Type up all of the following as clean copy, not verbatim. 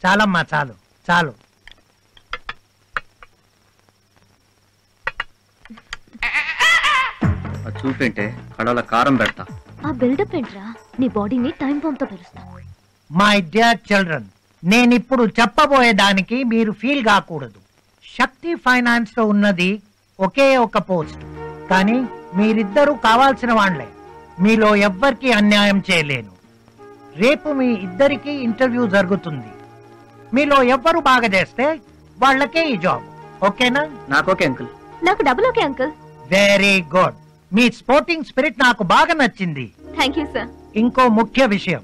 చాలమ్మా, చాలు చాలు. చూపేంటే కడవల కారం పెడతా. ఆ బిల్డప్ ఏంట్రా? నీ బాడీని టైం బాంబ్ తో పెరుస్తా. మై డియర్ చిల్డ్రన్, నేనిప్పుడు చెప్పబోయేదానికి మీరు ఫీల్ కాకూడదు. శక్తి ఫైనాన్స్ లో ఉన్నది ఒకే ఒక పోస్ట్, కానీ మీరిద్దరూ కావాల్సిన వాళ్లే. మీలో ఎవ్వరికి అన్యాయం చేయలేను. రేపు మీ ఇద్దరికి ఇంటర్వ్యూ జరుగుతుంది. మీలో ఎవ్వరు బాగా చేస్తే వాళ్ళకే ఈ జాబ్. ఓకేనా? నాకు ఓకే అంకుల్. నాకు double okay uncle. Very good. మీ స్పోర్టింగ్ స్పిరిట్ నాకు బాగా నచ్చింది. Thank you sir. ఇంకో ముఖ్య విషయం,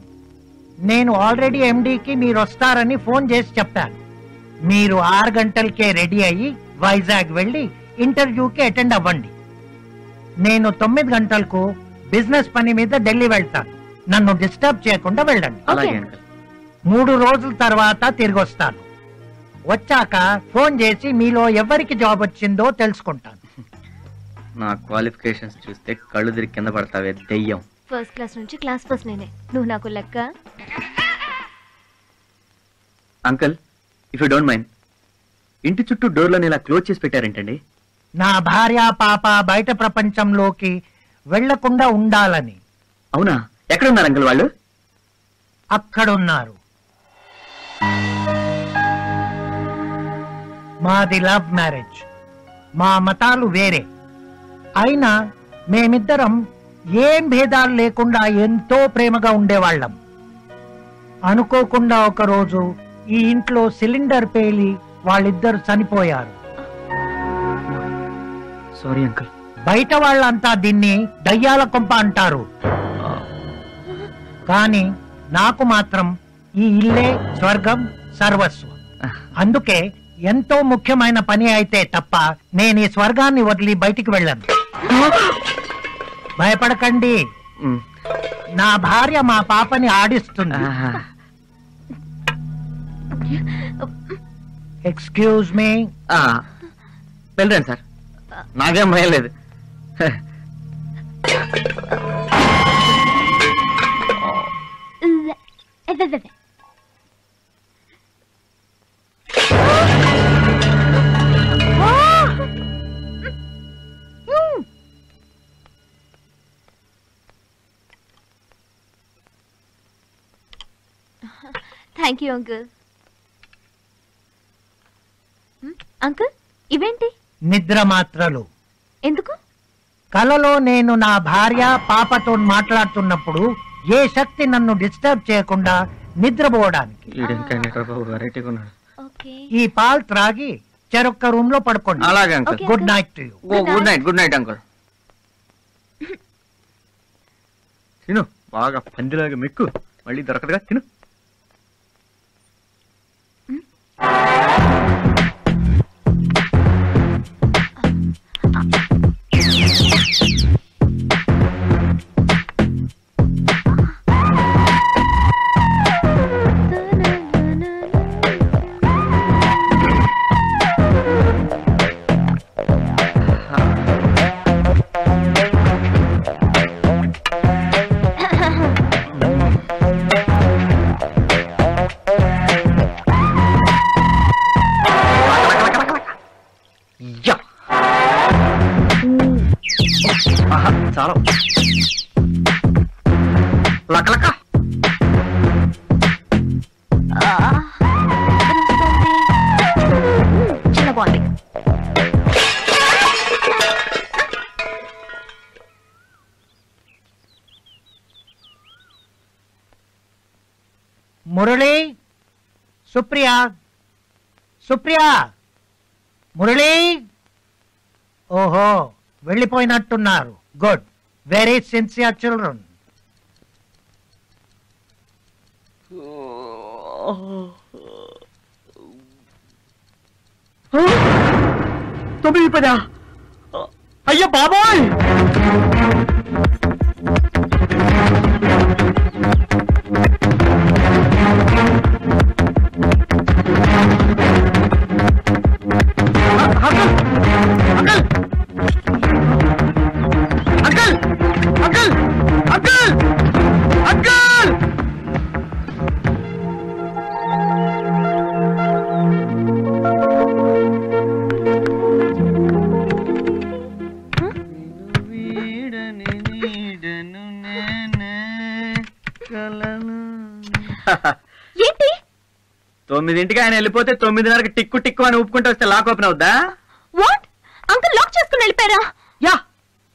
నేను ఆల్రెడీ ఎండీకి మీరు వస్తారని ఫోన్ చేసి చెప్పాను. మీరు 6 గంటలకే రెడీ అయ్యి వైజాగ్ వెళ్లి ఇంటర్వ్యూకి అటెండ్ అవ్వండి. నేను 9 గంటలకు బిజినెస్ పని మీద ఢిల్లీ వెళ్తాను. నన్ను డిస్టర్బ్ చేయకుండా వెళ్ళండి. 3 రోజుల తర్వాత తిరిగి వస్తాను. వచ్చాక ఫోన్ చేసి మీలో ఎవరికి జాబ్ వచ్చిందో తెలుసుకుంటాను. నా క్వాలిఫికేషన్స్ చూస్తే కళ్ళు తిరిగి కింద పడతావే దెయ్యం. ఫస్ట్ క్లాస్ నుంచి క్లాస్ ఫస్ట్ నేనే. నువ్వు నాకు లెక్క. Uncle, if you don't mind, ఇంటి చుట్టూ డోర్లను ఇలా క్లోజ్ చేసి పెట్టారేంటండి? నా భార్య పాప బయట ప్రపంచంలోకి వెళ్లకుండా ఉండాలని. అవునా? ఎక్కడున్నారు అంకుల్ వాళ్ళు? అక్కడున్నారు. మాది లవ్ మ్యారేజ్. మా మతాలు వేరే అయినా మేమిద్దరం ఏం భేదాలు లేకుండా ఎంతో ప్రేమగా ఉండేవాళ్ళం. అనుకోకుండా ఒకరోజు ఈ ఇంట్లో సిలిండర్ పేలి వాళ్ళిద్దరు చనిపోయారు. Sorry uncle. బయట వాళ్ళంతా దీన్ని దయ్యాల కొంప అంటారు, కానీ నాకు మాత్రం ఈ ఇల్లే స్వర్గం, సర్వస్వం. అందుకే ఎంతో ముఖ్యమైన పని అయితే తప్ప నేను ఈ స్వర్గాన్ని వదిలి బయటికి వెళ్ళను. భయపడకండి, నా భార్య మా పాపని ఆడిస్తుంది. Excuse me. వెళ్ళండి సార్, నాకేం భయం లేదు. Thank you uncle. అంకుల్, ఇవేంటి? నిద్ర మాత్రలు. ఎందుకు? కలలో నేను నా భార్య పాపతో మాట్లాడుతున్నప్పుడు ఏ శక్తి నన్ను డిస్టర్బ్ చేయకుండా నిద్రపోవడానికి. ఈ పాలు త్రాగి చెరొక్క రూమ్ లో పడుకోండి. అలాగే uncle. Good night to you. Good night. Good night uncle. తిను, బాగా పందిలాగా మెక్కు, మళ్ళీ దొరకదుగా. తిను. చాలా లక చాలా బాగుంది. మురళి, సుప్రియా, సుప్రియా, మురళి. ఓహో, వెళ్ళిపోయినట్టున్నారు. Good, very sincere children. తొమ్మిది పదా? అయ్యో బాబోయ్! ఏంటి 9ంటికి ఆయన వెళ్ళిపోతే 9:30కి టిక్కు టిక్కు అని ఊపుకుంటూ వస్తే లాక్ ఓపెన్ అవుద్దా? వాట్ అంకుల్ లాక్ చేసుకుని వెళ్ళిపోయారా? యా.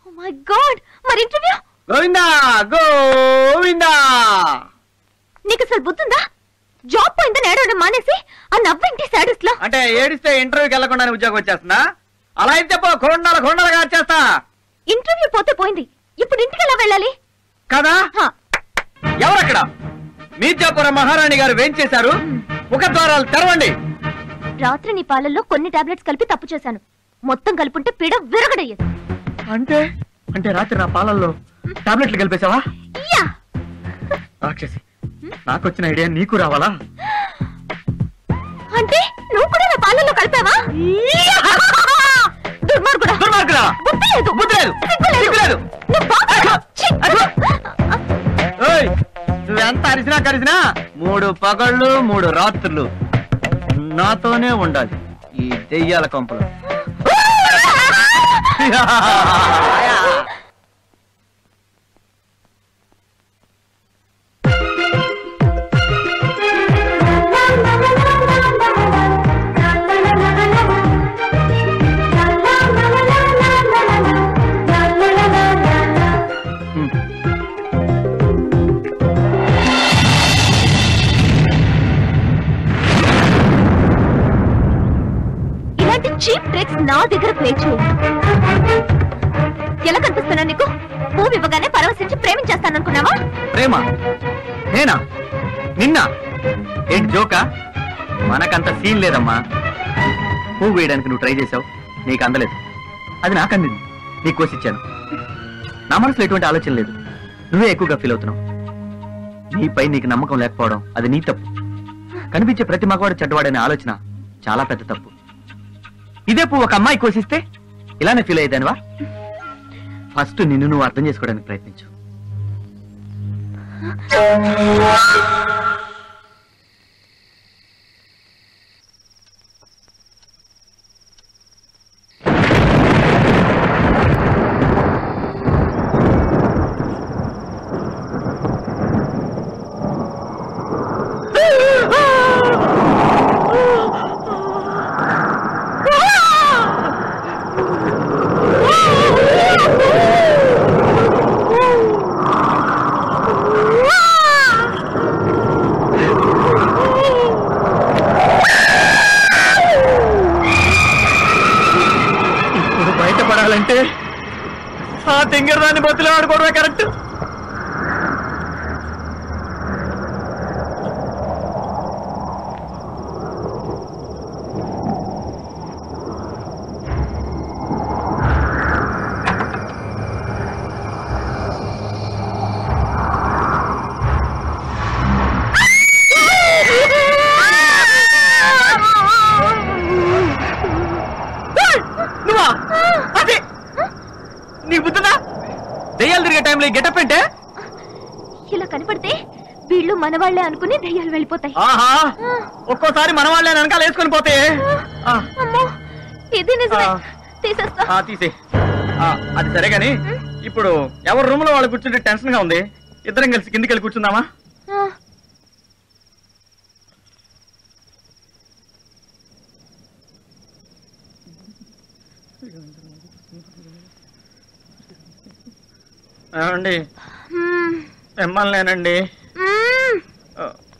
ఓ మై గాడ్, మరి ఇంటర్వ్యూ? గోవిందా గోవిందా. నీకు అసలు బుద్ధుందా? జాబ్ పోయిందని ఏడవడం మానేసి ఆ నవ్వేంటి సాడీస్ లో? అంటే ఏడిస్తే ఇంటర్వ్యూకి వెళ్ళకుండానే ఉద్యోగం వచ్చేస్తుందా? అలా అయితే పో, కొండలుగా వచ్చేస్తా. ఇంటర్వ్యూ పోతే పోయింది, ఇప్పుడు ఇంటికి ఎలా వెళ్ళాలి కదా? ఎవరక్కడ? మీర్జాపురం మహారాణి గారు వేంచేశారు. ముఖద్వారాలు తెరవండి. రాత్రి నీ పాలల్లో కొన్ని టాబ్లెట్స్ కలిపి తప్పు చేశాను. మొత్తం కలుపుంటే పీడ విరగడయ్యేది. అంటే రాత్రి నా పాలల్లో టాబ్లెట్లు కలిపేశావా? యా. రాక్షసి, నాకొచ్చిన ఐడియా నీకు రావాలా? అంటే నువ్వు కూడా నా పాలల్లో కలిపావా? దుర్మార్గుడా. బుద్ధి లేదు. సిగ్గులేదు. నువ్వు బాగా ఛీ! ఓయ్, నువ్వెంత అరిసినా కరిసినా 3 పగళ్ళు 3 రాత్రులు నాతోనే ఉండాలి ఈ దెయ్యాల కొంపలు. చీప్ ట్రిక్స్ నా దగ్గర ప్లే చేయి. ఎలా కనిపిస్తున్నా నీకు? పువ్వు ఇవ్వగానే పరవశించి ప్రేమించేస్తాననుకున్నావా? ప్రేమ? నేనా? నిన్న? ఏంటి జోకా? మనకంత సీన్ లేదమ్మా. పువ్వు వేయడానికి నువ్వు ట్రై చేసావు, నీకు అందలేదు. అది నాకు అందింది, నీకు కోసిచ్చాను. నా మనసులో ఎటువంటి ఆలోచన లేదు, నువ్వే ఎక్కువగా ఫీల్ అవుతున్నావు. నీపై నీకు నమ్మకం లేకపోవడం అది నీ తప్పు. కనిపించే ప్రతి మగవాడు చెడ్డవాడనే ఆలోచన చాలా పెద్ద తప్పు. ఇదే పువ్వు ఒక అమ్మాయి కోసిస్తే ఇలానే ఫీల్ అయ్యేదానివా? ఫస్ట్ నిన్ను నువ్వు అర్థం చేసుకోవడానికి ప్రయత్నించు. అంటే ఆ తింగరదాన్ని బతులు ఆడుకోవడమే కరెక్ట్. నీకు బుద్ధినా? దెయ్యాలు తిరిగే టైంలో గెటప్ అంటే ఇలా కనపడితే వీళ్ళు మనవాళ్లే అనుకుని దెయ్యాలు వెళ్ళిపోతాయి. ఆహా, ఒక్కోసారి మనవాళ్లే వెనకాల వేసుకొని పోతే. అమ్మో, ఇది నిజమే. తీసేస్తా. తీసే. అది సరే గాని ఇప్పుడు ఎవరు రూమ్ లో వాళ్ళు కూర్చుంటే టెన్షన్ గా ఉంది. ఇద్దరం కలిసి కిందికి వెళ్ళి కూర్చుందామా? ఏమండి, మిమ్మల్నేనండి.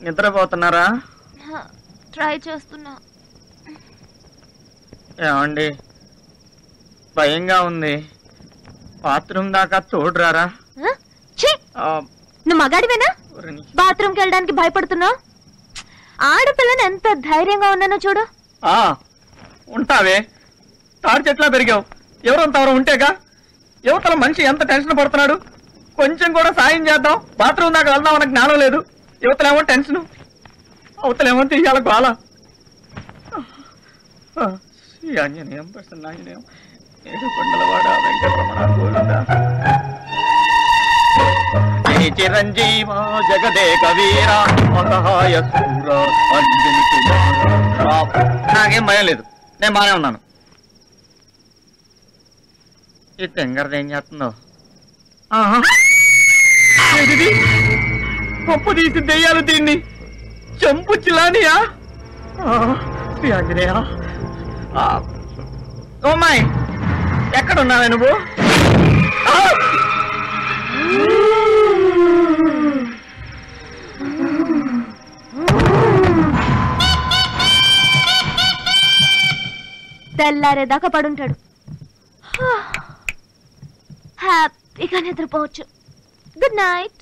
నిద్రపోతున్నారా? ట్రై చేస్తున్నా. ఏమండి, భయంగా ఉంది. బాత్రూమ్ దాకా తోడురారా? నువ్వు మగాడివేనా? బాత్రూమ్కి వెళ్ళడానికి భయపడుతున్నావు? ఆడపిల్లని ఎంత ధైర్యంగా ఉన్నానో చూడు. ఉంటావే, తాడి చెట్లా పెరిగావు. ఎవరంత ఎవరు ఉంటేగా. యువతల మనిషి ఎంత టెన్షన్ పడుతున్నాడు. కొంచెం కూడా సాయం చేద్దాం, బాత్రూమ్ దాకా వెళ్దాం అన్న జ్ఞానం లేదు. యువతలేమో టెన్షన్, అవతలేమో తీయాల గోల. ఆంజనేయం ప్రసన్నాంజనేయం ఏడుకొండలవాడ వెంకటరమణ గోవింద. చిరంజీవ జగదేక వీర అసహాయ శూర అంజని కుమార. నాకేం భయం లేదు, నేను బానే ఉన్నాను. ఈ తెంగరది ఏం చేస్తుందో? పప్పు తీసి దెయ్యాలు దీన్ని చంపు చిలానియా ఆంజనేయ ఓమ్మాయి ఎక్కడున్నావే నువ్వు తెల్లారేదాకా పడుంటాడు. హ్యాపీగా నిద్రపోవచ్చు. Good night.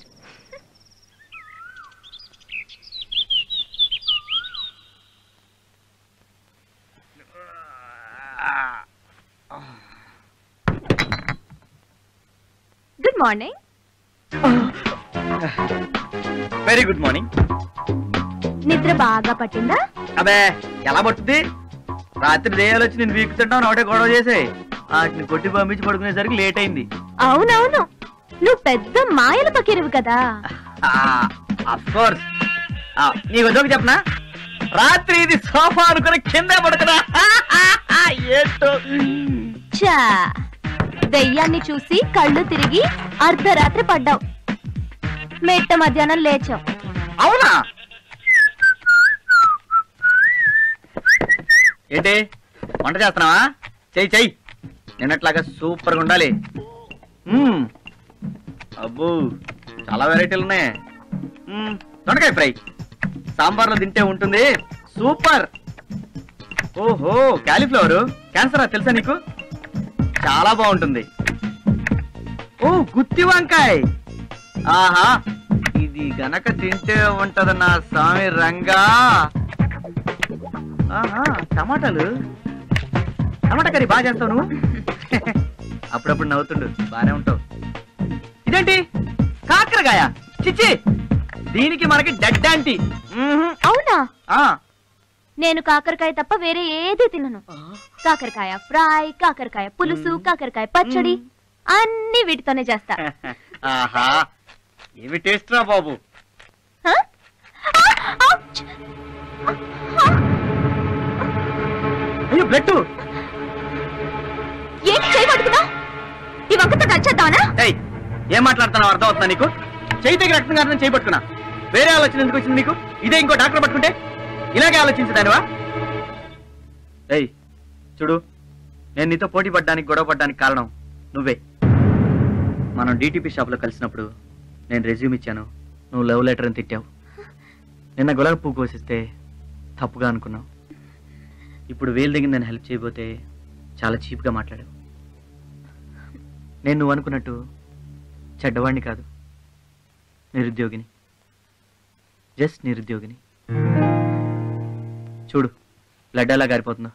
Good morning. Very good morning. నిద్ర బాగా పట్టిందా? అబే ఎలా పట్టుద్ది? రాత్రి దెయ్యాలు వచ్చి నేను వీకుతుంటావు ఒకటే గొడవ చేసే వాటిని కొట్టి పంపించి పడుకునేసరికి లేట్ అయింది. అవునవును, నువ్వు పెద్ద మాయల పకిరివి కదా. అఫ్కోర్స్. నీకు జోక్ చెప్పనా? రాత్రి ఇది సోఫా అనుకుని కింద పడుకున్నా. ఏంటో చా, దెయ్యాన్ని చూసి కళ్ళు తిరిగి అర్ధరాత్రి పడ్డావు. మెట్ట మధ్యాహ్నం లేచావు. అవునా? ఏంటి వంట చేస్తున్నావా? చెయ్యి చెయ్యి, నిన్నట్లాగా సూపర్ గా ఉండాలి. అబ్బో చాలా వెరైటీలు ఉన్నాయి. దొండకాయ ఫ్రై సాంబార్లో తింటే ఉంటుంది సూపర్. ఓహో కాలీఫ్లవర్ క్యాన్సరా తెలుసా నీకు? చాలా బాగుంటుంది. ఓ గుత్తి వంకాయ, ఆహా ఇది గనక తింటే ఉంటది నా స్వామి రంగా. ఆహా టమాటాలు, టమాటా కర్రీ బాగా చేస్తావు నువ్వు. అప్పుడప్పుడు నవ్వుతుండు, బానే ఉంటావు. ఇదేంటి కాకరకాయ? చిచ్చి, దీనికి మనకి డెడ్ ఆంటీ. అవునా? నేను కాకరకాయ తప్ప వేరే ఏది తినను. కాకరకాయ ఫ్రై, కాకరకాయ పులుసు, కాకరకాయ పచ్చడి అన్ని వీటితోనే చేస్తా. ఆహా ఏమి టేస్ట్ రా బాబు. అయ్యో బ్లడ్. ఏంటి చేయబడుతున్నా? ఈ వంకతో నచ్చేద్దానా? ఏం మాట్లాడుతున్నావు అర్థం అవుతుందా నీకు? చేయి దగ్గర రక్తం కారణం చేయబట్టుకున్నా. వేరే ఆలోచన ఎందుకు వచ్చింది నీకు? ఇదే ఇంకో డాక్టర్ పట్టుకుంటే ఇలాగే ఆలోచించదానివా? చూడు, నేను నీతో పోటీ పడ్డానికి గొడవ పడ్డానికి కారణం నువ్వే. మనం డిటిపి షాప్ లో కలిసినప్పుడు నేను రెజ్యూమ్ ఇచ్చాను, నువ్వు లవ్ లెటర్ అని తిట్టావు. నిన్న గులాబీ పువ్వు కోసిస్తే తప్పుగా అనుకున్నావు. ఇప్పుడు వేలు దగ్గర నేను హెల్ప్ చేయబోతే చాలా చీప్గా మాట్లాడావు. నేను నువ్వు అనుకున్నట్టు చెడ్డవాడిని కాదు, నిరుద్యోగిని, జస్ట్ నిరుద్యోగిని. చూడు బ్లడ్ ఎలా గారిపోతుందో.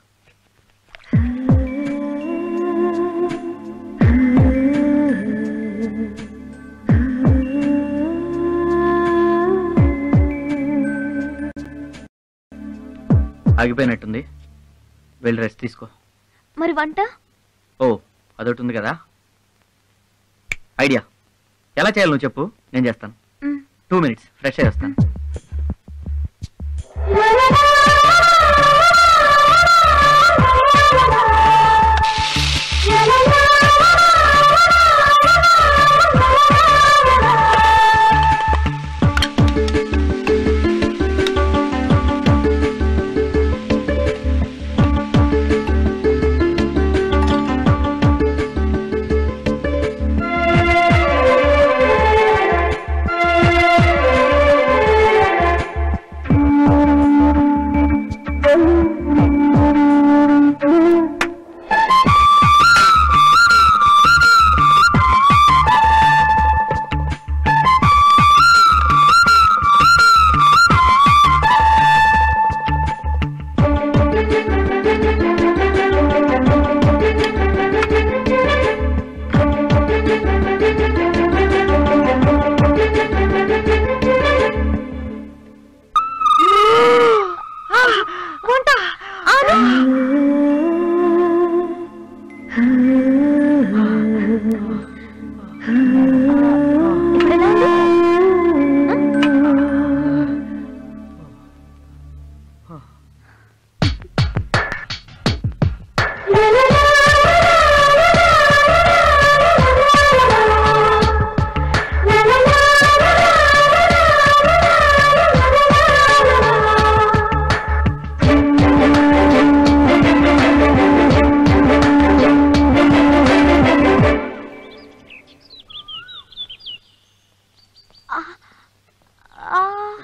ఆగిపోయినట్టుంది, వెళ్ళి రెస్ట్ తీసుకో. మరి వంట? ఓ అదొకటి ఉంది కదా. ఐడియా ఎలా చేయాలి నువ్వు చెప్పు, నేను చేస్తాను. 2 minutes ఫ్రెష్ అయ్యి వస్తాను.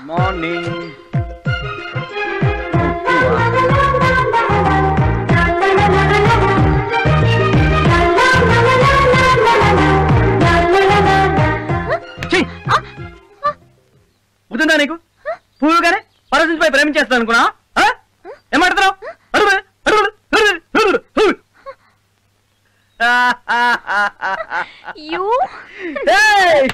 మార్నింగ్. గుర్తుందా నీకు? పూలుగానే పరసించిపై ప్రేమించేస్తాను అనుకున్నా? ఏమాడుతున్నావు? You? Hey!